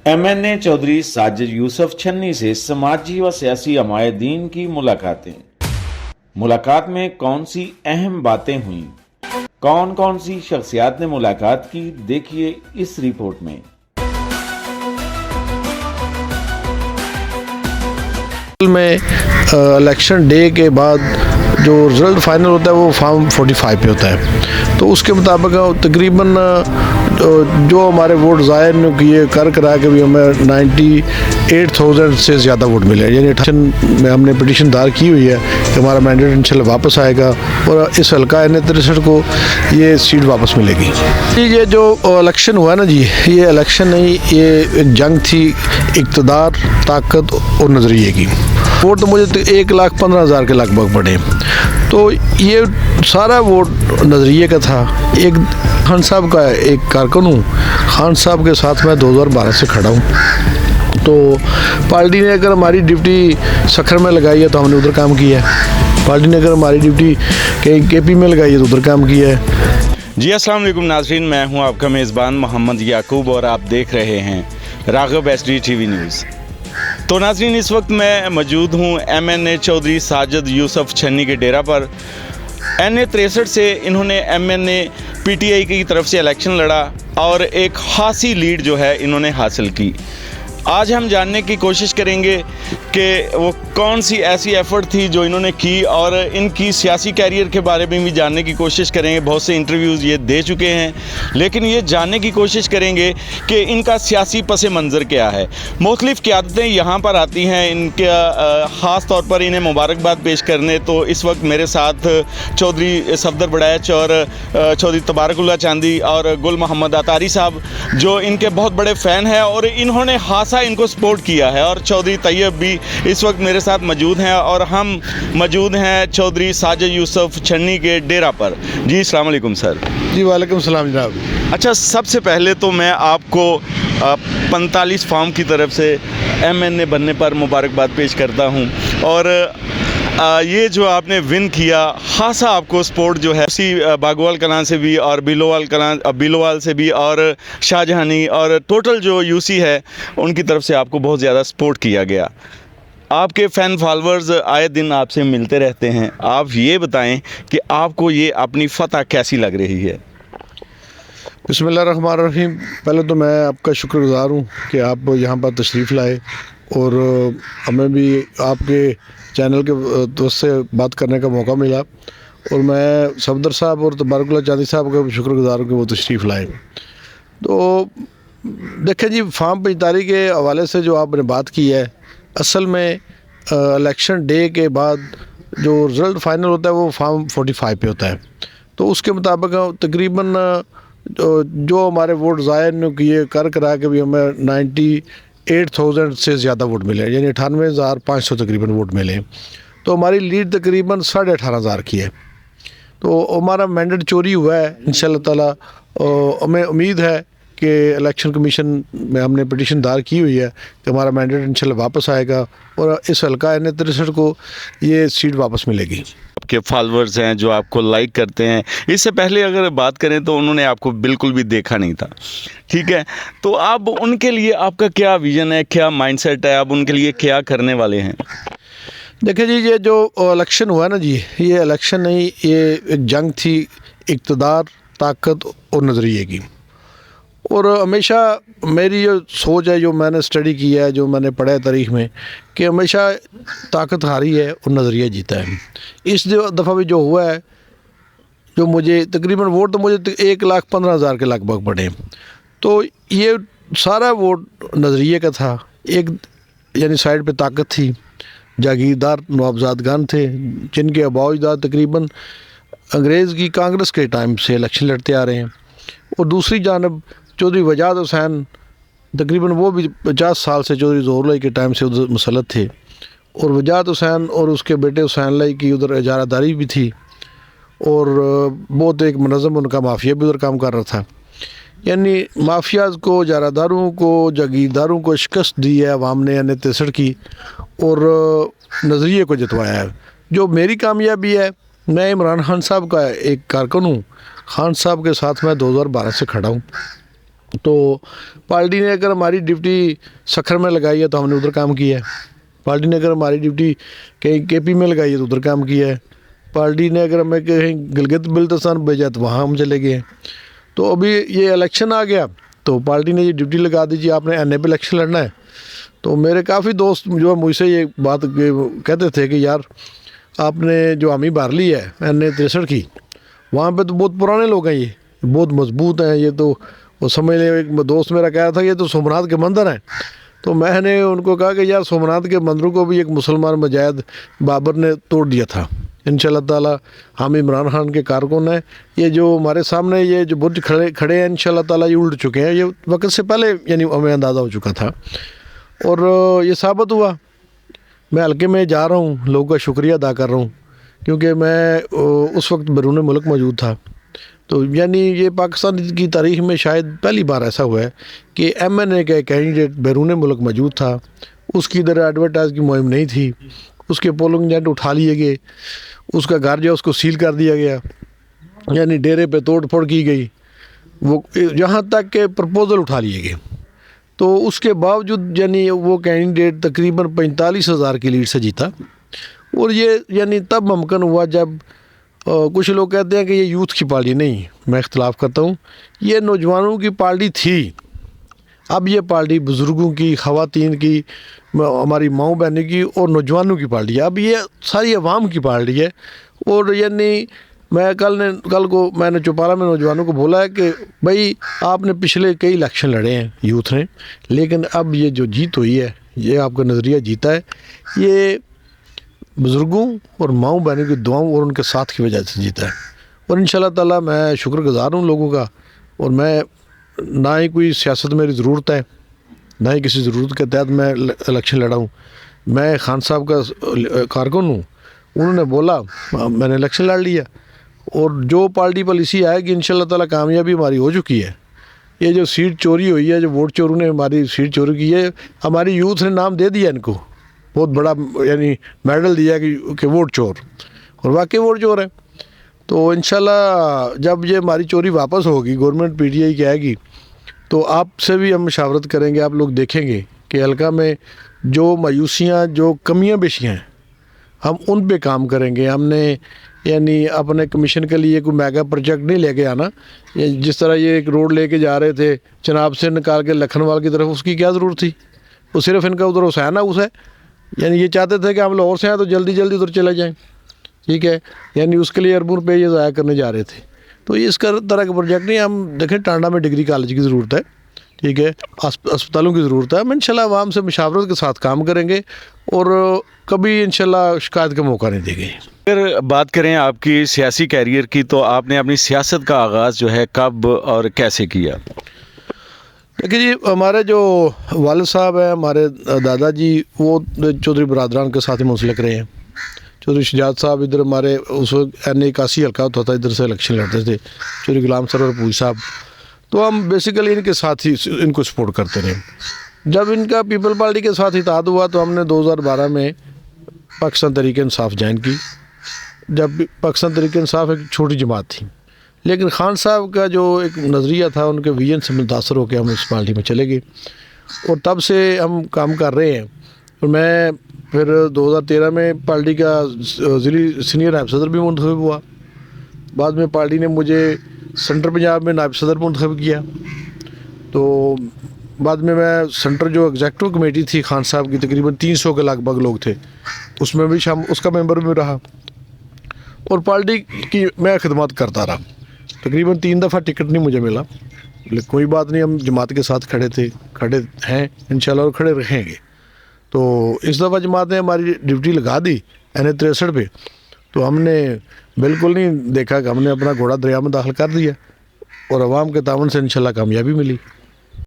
MNA Chaudhary Sajid Yusuf छन्नी से समाजी व सियासी हमायतदीन की मुलाकात में कौन सी अहम बातें हुई, कौन कौन सी शख्सियात ने मुलाकात की, देखिए इस रिपोर्ट में। इलेक्शन डे के बाद जो रिज़ल्ट फाइनल होता है वो फॉर्म 45 पे होता है, तो उसके मुताबिक तकरीबन जो हमारे वोट ज़ाहिर ने किए करा के भी हमें 98,000 से ज़्यादा वोट मिले। यानी इलेक्शन में हमने पिटीशन दायर की हुई है कि हमारा मैंडेट इंशाल्लाह वापस आएगा और इस हल्का NA 63 को ये सीट वापस मिलेगी। ये जो इलेक्शन हुआ ना जी, ये इलेक्शन नहीं, ये एक जंग थी इक़्तिदार, ताकत और नज़रिए की। वोट तो मुझे 1,15,000 के लगभग पड़े, तो ये सारा वोट नज़रिए का था। एक खान साहब का एक कारकुन हूँ, खान साहब के साथ मैं 2012 से खड़ा हूँ। तो पार्टी ने अगर हमारी ड्यूटी सखर में लगाई है तो हमने उधर काम किया है, पार्टी ने अगर हमारी ड्यूटी KP में लगाई है तो उधर काम किया है। जी अस्सलाम वालेकुम नाज़रीन, मैं हूँ आपका मेज़बान मोहम्मद याकूब और आप देख रहे हैं राग़िब HD TV न्यूज़। तो नाज़रीन, इस वक्त मैं मौजूद हूँ MNA चौधरी साजिद यूसुफ छन्नी के डेरा पर। NA 63 से इन्होंने MNA PTI की तरफ से इलेक्शन लड़ा और एक खासी लीड जो है इन्होंने हासिल की। आज हम जानने की कोशिश करेंगे कि वो कौन सी ऐसी एफ़र्ट थी जो इन्होंने की और इनकी सियासी कैरियर के बारे में भी जानने की कोशिश करेंगे। बहुत से इंटरव्यूज़ ये दे चुके हैं, लेकिन ये जानने की कोशिश करेंगे कि इनका सियासी पस मंज़र क्या है। मुख्तलिफ़ क़यादतें यहाँ पर आती हैं इनके ख़ास तौर पर इन्हें मुबारकबाद पेश करने। तो इस वक्त मेरे साथ चौधरी सफदर बड़ैच और चौधरी तबारकुल्लाह चांदी और गुल मोहम्मद अतारी साहब जो इनके बहुत बड़े फ़ैन हैं और इन्होंने इनको सपोर्ट किया है, और चौधरी तैयब भी इस वक्त मेरे साथ मौजूद हैं और हम मौजूद हैं चौधरी साजिद यूसुफ छन्नी के डेरा पर। जी अस्सलाम वालेकुम सर। जी वालेकुम सलाम जनाब। अच्छा, सबसे पहले तो मैं आपको 45 फॉर्म की तरफ से MNA बनने पर मुबारकबाद पेश करता हूं, और ये जो आपने विन किया, खासा आपको सपोर्ट जो है उसी बागवाल कलां से भी और बिलोवाल से भी और शाहजहानी और टोटल जो UC है उनकी तरफ से आपको बहुत ज़्यादा सपोर्ट किया गया। आपके फ़ैन फॉलोअर्स आए दिन आपसे मिलते रहते हैं। आप ये बताएं कि आपको ये अपनी फ़तह कैसी लग रही है? बिस्मिल्लाहिर्रहमानिर्रहीम। पहले तो मैं आपका शुक्रगुज़ार हूँ कि आप यहाँ पर तशरीफ़ लाए और हमें भी आपके चैनल के दोस्त से बात करने का मौका मिला, और मैं सफदर साहब और तबारकुल्लाह चांदी साहब का भी शुक्रगुज़ार हूँ कि वो तशरीफ़ लाए। तो देखें जी, फॉर्म 45 के हवाले से जो आपने बात की है, असल में इलेक्शन डे के बाद जो रिज़ल्ट फाइनल होता है वो फॉर्म 45 पे होता है, तो उसके मुताबिक तकरीबन जो हमारे वोट ज़ाहिर ने किए करा के भी हमें 98,000 से ज़्यादा वोट मिले, यानी 98,500 तकरीबन वोट मिले। तो हमारी लीड तकरीबन 18,500 की है। तो हमारा मैंडेट चोरी हुआ है। इंशाल्लाह ताला हमें उम्मीद है कि इलेक्शन कमीशन में हमने पिटीशन दायर की हुई है कि हमारा मैंडेट इंशाल्लाह वापस आएगा और इस हल्का NA 63 को ये सीट वापस मिलेगी। आपके फॉलोअर्स हैं जो आपको लाइक करते हैं, इससे पहले अगर बात करें तो उन्होंने आपको बिल्कुल भी देखा नहीं था, ठीक है? तो अब उनके लिए आपका क्या विज़न है, क्या माइंडसेट है, आप उनके लिए क्या करने वाले हैं? देखिए जी, ये जो इलेक्शन हुआ ना जी, ये इलेक्शन नहीं, ये एक जंग थी इक़्तिदार, ताकत और नज़रिए की। और हमेशा मेरी जो सोच है, जो मैंने स्टडी किया है, जो मैंने पढ़ा है तारीख़ में, कि हमेशा ताकत हारी है और नज़रिया जीता है। इस दफ़ा भी जो हुआ है, जो मुझे तकरीबन वोट तो मुझे 1,15,000 के लगभग पड़े, तो ये सारा वोट नज़रिए का था। एक यानी साइड पे ताकत थी, जागीरदार नवाबजादगान थे जिनके अबाउजदाद तकरीबन अंग्रेज़ की कांग्रेस के टाइम से इलेक्शन लड़ते आ रहे हैं, और दूसरी जानब चौधरी वजाद हुसैन तकरीबन वो भी 50 साल से चौधरी ज़ोहर लाई के टाइम से उधर मुसल्लत थे, और वजाद हुसैन और उसके बेटे हुसैन लाई की उधर इजारादारी भी थी, और बहुत एक मनज़म उनका माफिया भी उधर काम कर रहा था। यानी माफियाज़ को, इजारादारों को, जागीरदारों को शिकस्त दी है अवाम ने NA 63 की, और नज़रिए को जतवाया है। जो मेरी कामयाबी है, मैं इमरान खान साहब का एक कारकुन हूँ, खान साहब के साथ मैं 2012 से खड़ा हूँ, तो पार्टी ने अगर हमारी ड्यूटी सखर में लगाई है तो हमने उधर काम किया है, पार्टी ने अगर हमारी ड्यूटी कहीं केपी में लगाई है तो उधर काम किया है, पार्टी ने अगर हमें कहीं गिलगित बिल्तिस्तान भेजा तो वहाँ हम चले गए हैं। तो अभी ये इलेक्शन आ गया तो पार्टी ने ये ड्यूटी लगा दी, आपने एनए पे इलेक्शन लड़ना है। तो मेरे काफ़ी दोस्त जो मुझसे ये बात कहते थे कि यार आपने जो हामी भर ली है एनए 63 की, वहाँ पे तो बहुत पुराने लोग हैं, ये बहुत मजबूत हैं, ये तो वो समझ ले। एक दोस्त मेरा कह रहा था ये तो सोमनाथ के मंदिर हैं। तो मैंने उनको कहा कि यार सोमनाथ के मंदिरों को भी एक मुसलमान मुजाहिद बाबर ने तोड़ दिया था। इंशाल्लाह ताला हम इमरान खान के कारकुन हैं, ये जो हमारे सामने ये जो बुर्ज खड़े हैं इंशाल्लाह ताला ये उल्ट चुके हैं, ये वक्त से पहले यानी हमें अंदाज़ा हो चुका था और ये साबित हुआ। मैं हल्के में जा रहा हूँ, लोगों का शुक्रिया अदा कर रहा हूँ क्योंकि मैं उस वक्त बैरून मुल्क मौजूद था। तो यानी ये पाकिस्तान की तारीख में शायद पहली बार ऐसा हुआ है कि MNA का कैंडिडेट बैरून मुल्क मौजूद था, उसकी इधर एडवर्टाइज की मुहिम नहीं थी, उसके पोलिंग एजेंट उठा लिए गए, उसका घर जो उसको सील कर दिया गया, यानी डेरे पे तोड़ फोड़ की गई, वो यहाँ तक के प्रपोज़ल उठा लिए गए। तो उसके बावजूद यानी वो कैंडिडेट तकरीबन 45,000 की लीड से जीता। और ये यानी तब मुमकिन हुआ जब कुछ लोग कहते हैं कि ये यूथ की पार्टी नहीं, मैं इख्तलाफ करता हूँ, ये नौजवानों की पार्टी थी। अब ये पार्टी बुज़ुर्गों की, ख़वातीन की, हमारी माँओं बहनों की और नौजवानों की पार्टी है। अब ये सारी अवाम की पार्टी है। और यानी मैं कल को मैंने चौपाला में नौजवानों को बोला है कि भाई आपने पिछले कई इलेक्शन लड़े हैं यूथ ने, लेकिन अब ये जो जीत हुई है ये आपका नज़रिया जीता है, ये बुज़ुर्गों और माँओं बहनों की दुआओं और उनके साथ की वजह से जीता है। और इंशाल्लाह ताला मैं शुक्रगुज़ार हूँ लोगों का। और मैं ना ही कोई सियासत मेरी ज़रूरत है, ना ही किसी ज़रूरत के तहत मैं इलेक्शन लड़ा हूँ। मैं खान साहब का कारकुन हूँ, उन्होंने बोला मैंने इलेक्शन लड़ लिया और जो पार्टी पॉलिसी आएगी इंशाल्लाह ताला कामयाबी हमारी हो चुकी है। ये जो सीट चोरी हुई है, जो वोट चोरों ने हमारी सीट चोरी की है, हमारी यूथ ने नाम दे दिया इनको, बहुत बड़ा यानी मेडल दिया कि वोट चोर, और वाकई वोट चोर है। तो इंशाल्लाह जब ये हमारी चोरी वापस होगी, गवर्नमेंट PTI की आएगी, तो आपसे भी हम मशावरत करेंगे। आप लोग देखेंगे कि हल्का में जो मायूसियाँ, जो कमियाँ बेशियाँ हैं, हम उन पे काम करेंगे। हमने यानी अपने कमीशन के लिए कोई मेगा प्रोजेक्ट नहीं लेके आना। ये जिस तरह ये एक रोड लेके जा रहे थे चनाब से निकाल के लखनवाल की तरफ, उसकी क्या ज़रूरत थी? वो सिर्फ इनका उधर हुसैन हाउस है, यानी ये चाहते थे कि हम लाहौर से आए तो जल्दी जल्दी उधर चले जाएं, ठीक है, यानी उसके लिए अरबों रुपये ये ज़ाया करने जा रहे थे। तो ये इस तरह का प्रोजेक्ट नहीं। हम देखें टांडा में डिग्री कॉलेज की ज़रूरत है, ठीक है, अस्पतालों की ज़रूरत है। हम इंशाल्लाह आवाम से मुशावरत के साथ काम करेंगे और कभी इंशाल्लाह शिकायत का मौका नहीं देंगे। अगर बात करें आपकी सियासी कैरियर की, तो आपने अपनी सियासत का आगाज़ जो है कब और कैसे किया? देखिए जी, हमारे जो वालिद साहब हैं, हमारे दादाजी, वो चौधरी बरादरान के साथ ही मुंसलिक रहे हैं। चौधरी शुजात साहब इधर हमारे उस वक्त NA 81 हल्का होता था, इधर से इलेक्शन लड़ते थे, चौधरी गुलाम सरवर पूरी साहब। तो हम बेसिकली इनके साथ ही इनको सपोर्ट करते रहे। जब इनका पीपल पार्टी के साथ इत्तेहाद हुआ तो हमने 2012 में पाकिस्तान तहरीक इंसाफ ज्वाइन की। जब पाकिस्तान तहरीक इंसाफ एक छोटी जमात थी, लेकिन खान साहब का जो एक नज़रिया था, उनके विजन से मुतासर होकर हम इस पार्टी में चले गए और तब से हम काम कर रहे हैं। और मैं फिर 2013 में पार्टी का ज़िली सीनियर नायब सदर भी मुंतखब हुआ। बाद में पार्टी ने मुझे सेंट्रल पंजाब में नायब सदर मुंतखब किया। तो बाद में मैं सेंटर जो एग्जेक्टिव कमेटी थी खान साहब की, तकरीबन 300 के लगभग लोग थे, उसमें भी उसका मेंबर भी रहा और पार्टी की मैं खिदमत करता रहा। तकरीबन 3 दफ़ा टिकट नहीं मुझे मिला, लेकिन कोई बात नहीं, हम जमात के साथ खड़े हैं इंशाल्लाह और खड़े रहेंगे। तो इस दफ़ा जमात ने हमारी ड्यूटी लगा दी NA 63 पे, तो हमने बिल्कुल नहीं देखा कि हमने अपना घोड़ा दरिया में दाखिल कर दिया और अवाम के तावन से इंशाल्लाह कामयाबी मिली।